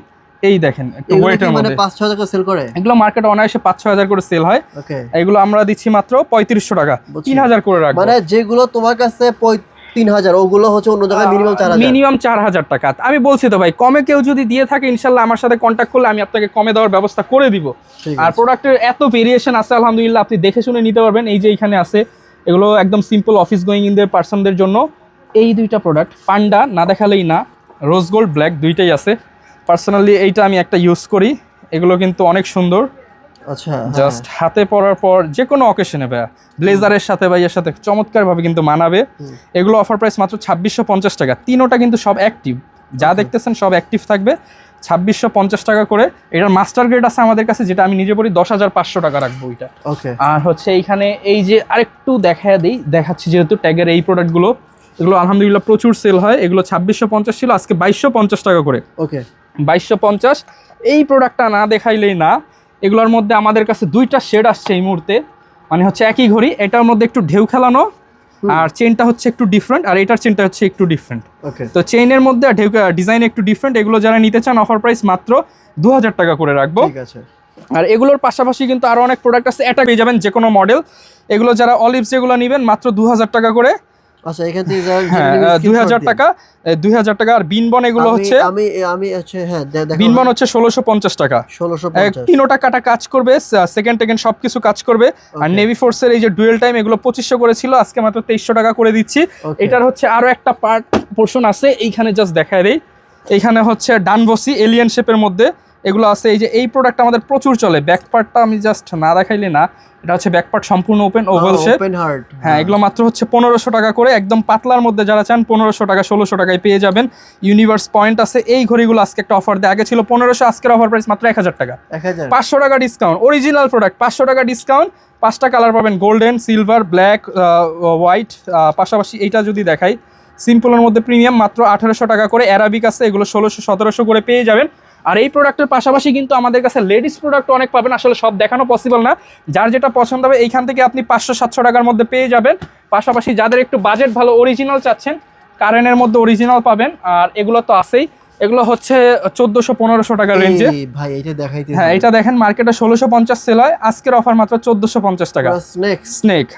এই দেখেন একটু ওয়েটের মধ্যে, মানে 5-6 টাকা সেল করে এগুলো মার্কেটে অনায়াসে 5-6 করে সেল হয়। ওকে, এগুলো আমরা দিচ্ছি মাত্র 3500 টাকা, 3000 করে রাখবো। মানে যেগুলো তোমার কাছে 3000 ওগুলো হচ্ছে অন্য জায়গায় মিনিমাম 4000 টাকা। আমি বলছি তো ভাই, কমে কেউ যদি দিয়ে থাকে ইনশাল্লাহ আমার সাথে কন্ট্যাক্ট করলে আমি আপনাকে কমে দেওয়ার ব্যবস্থা করে দিব। আর প্রোডাক্টের এত ভেরিয়েশন আছে আলহামদুলিল্লাহ, আপনি দেখে শুনে নিতে পারবেন। এই যে এখানে আছে, এগুলো একদম সিম্পল অফিস গোয়িং ইন দের পার্সনদের জন্য। এই দুইটা প্রোডাক্ট পান্ডা না দেখালেই না, রোজ গোল্ড ব্ল্যাক দুইটাই আছে। পার্সোনালি এইটা আমি একটা ইউজ করি, এগুলো কিন্তু অনেক সুন্দর। আচ্ছা, জাস্ট হাতে পরার পর যে কোনো অকেশনে ভাইয়া, ব্লেজারের সাথে বা এর সাথে চমৎকার ভাবে কিন্তু মানাবে। এগুলো অফার প্রাইস মাত্র 2650 টাকা। তিনোটা কিন্তু সব অ্যাক্টিভ, যা দেখতেছেন সব অ্যাক্টিভ থাকবে। 2650 টাকা করে। এটার মাস্টার গ্রেড আছে আমাদের কাছে, যেটা আমি নিজে পড়ি, 10500 টাকা রাখবো ওইটা। ওকে, আর হচ্ছে এইখানে এই যে আরেকটু দেখাচ্ছি যেহেতু ট্যাগের এই প্রোডাক্টগুলো, এগুলো আলহামদুলিল্লাহ প্রচুর সেল হয়। এগুলো 2650 ছিল, আজকে 2250 টাকা করে। ওকে, 2250। এই প্রোডাক্টটা না দেখাইলেই না। এগুলোর মধ্যে আমাদের কাছে দুইটা শেড আসছে এই মুহূর্তে, মানে হচ্ছে একই ঘড়ি, এটার মধ্যে একটু ঢেউ খেলানো আর চেইনটা হচ্ছে একটু ডিফারেন্ট, আর এটার চেইনটা হচ্ছে একটু ডিফারেন্ট। ওকে, তো চেইনের মধ্যে আর ঢেউ ডিজাইন একটু ডিফারেন্ট। এগুলো যারা নিতে চান অফার প্রাইস মাত্র 2000 টাকা করে রাখবো। ঠিক আছে। আর এগুলোর পাশাপাশি কিন্তু আরো অনেক প্রোডাক্ট আছে, এটা পেয়ে যাবেন যে কোনো মডেল। এগুলো যারা অলিভস যেগুলো নেবেন মাত্র 2000 টাকা করে। আচ্ছা, এখান থেকে 2000 টাকা, 2000 টাকা। আর বিনবন এগুলো হচ্ছে আমি হচ্ছে হ্যাঁ দেখো, বিনবন হচ্ছে 1650 টাকা। 1650 তিনোটা কাটা কাজ করবে, সেকেন্ড সবকিছু কাজ করবে। আর নেভি ফোর্সের এই যে ডুয়েল টাইম, এগুলো 2500 করে ছিল, আজকে মাত্র 2300 টাকা করে দিচ্ছি। এটার হচ্ছে আরো একটা পোর্শন আছে, এইখানে জাস্ট দেখায় দেই। এইখানে হচ্ছে ডানবসি এলিয়েন শেপের মধ্যে এগুলো আছে। এই যে এই প্রোডাক্ট আমাদের প্রচুর চলে। ব্যাক পার্টটা আমি জাস্ট না দেখাইলে না, এটা হচ্ছে ব্যাক পার্ট সম্পূর্ণ ওপেন ওভাল শেপ। হ্যাঁ, এগুলো মাত্র হচ্ছে 1500 টাকা করে। একদম পাতলার মধ্যে যারা চান 1500 টাকা 1600 টাকায় পেয়ে যাবেন। ইউনিভার্স পয়েন্ট আছে। এই ঘড়িগুলো আজকে একটা অফার দেয়, আগে ছিল 1500, আজকের অফার প্রাইস মাত্র 1000 টাকা। 500 টাকা ডিসকাউন্ট। অরিজিনাল প্রোডাক্ট 500 টাকা ডিসকাউন্ট। 5টা কালার পাবেন, গোল্ডেন, সিলভার, ব্ল্যাক, হোয়াইট। পাশাপাশি এইটা যদি দেখাই, সিম্পলের মধ্যে প্রিমিয়াম মাত্র 1800 টাকা করে। অ্যারাবিক আছে, এগুলো 1600-1700 করে পেয়ে যাবেন। আর এই প্রোডাক্টের পাশাপাশি কিন্তু আমাদের কাছে লেডিস প্রোডাক্ট অনেক পাবেন, আসলে সব দেখানো পসিবল না। যার যেটা পছন্দ হবে এইখান থেকে আপনি 500-700 টাকার মধ্যে পেয়ে যাবেন। পাশাপাশি যাদের একটু বাজেট ভালো, অরিজিনাল চাচ্ছেন, কারেন্টের মধ্যে অরিজিনাল পাবেন। আর এগুলো তো আছেই, এগুলো হচ্ছে 1400-1500 টাকার রেঞ্জে। ভাই এটা দেখাইতে, হ্যাঁ, এটা দেখেন মার্কেটে 1650 সেল হয়, আজকের অফার মাত্র 1450 টাকা। স্নেক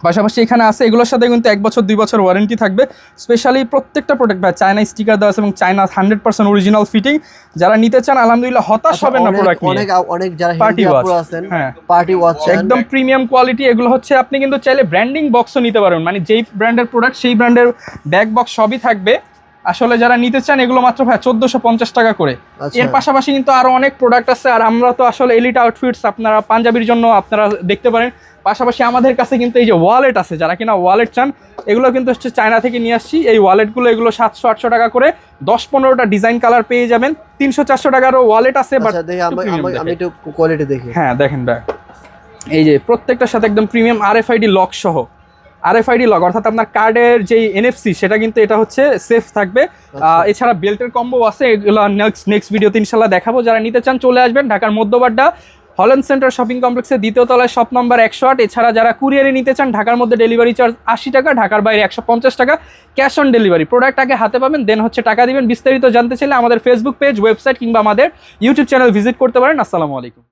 পাশাপাশি এখানে আছে, এগুলোর সাথে কিন্তু 1 বছর 2 বছর ওয়ারেন্টি থাকবে। স্পেশালি প্রত্যেকটা প্রোডাক্ট ভাই চায়না স্টিকার দেওয়া আছে এবং চায়না 100% অরিজিনাল ফিটিং। যারা নিতে চান আলহামদুলিল্লাহ হতাশ হবেন না প্রোডাক্ট নিয়ে। অনেক যারা পার্টি ওয়াচ আছেন, হ্যাঁ পার্টি ওয়াচ একদম প্রিমিয়াম কোয়ালিটি। এগুলো হচ্ছে আপনি কিন্তু চাইলে ব্র্যান্ডিং বক্সও নিতে পারবেন, মানে যেই ব্র্যান্ডের প্রোডাক্ট সেই ব্র্যান্ডের ব্যাক বক্স সবই থাকবে। আসলে যারা নিতে চান এগুলো মাত্র ভাই 1450 টাকা করে। এর পাশাপাশি কিন্তু আরো অনেক প্রোডাক্ট আছে। আর আমরা তো আসলে এলিট আউটফিটস, আপনারা পাঞ্জাবির জন্য আপনারা দেখতে পারেন। পাশাপাশি আমাদের কাছে কিন্তু এই যে ওয়ালেট আছে, যারা কিনা ওয়ালেট চান, এগুলো কিন্তু হচ্ছে চায়না থেকে নিয়ে আসছি। এই ওয়ালেটগুলো এগুলো 700-800 টাকা করে, 10-15টা ডিজাইন কালার পেয়ে যাবেন। 300-400 টাকারও ওয়ালেট আছে। আমি একটু কোয়ালিটি দেখি। হ্যাঁ দেখেন ভাই, এই যে প্রত্যেকটার সাথে একদম প্রিমিয়াম RFID লক সহ। RFID লক অর্থাৎ আপনার কার্ডের যে NFC সেটা কিন্তু এটা হচ্ছে সেফ থাকবে। এছাড়া বেল্টের কম্বো আছে, এগুলো নেক্সট ভিডিওতে ইনশাল্লাহ দেখাবো। যারা নিতে চান চলে আসবেন ঢাকার মধ্যবাড্ডা হল্যান্ড সেন্টার শপিং কমপ্লেক্সের 2য় তলায়, শপ নম্বর 108। এছাড়া যারা কুরিয়ারে নিতে চান, ঢাকার মধ্যে ডেলিভারি চার্জ 80 টাকা, ঢাকার বাইরে 150 টাকা, ক্যাশ অন ডেলিভারি। প্রোডাক্ট আগে হাতে পাবেন, দেন হচ্ছে টাকা দিবেন। বিস্তারিত জানতে চাইলে আমাদের ফেসবুক পেজ, ওয়েবসাইট কিংবা আমাদের ইউটিউব চ্যানেল ভিজিট করতে পারেন। আসসালামু আলাইকুম।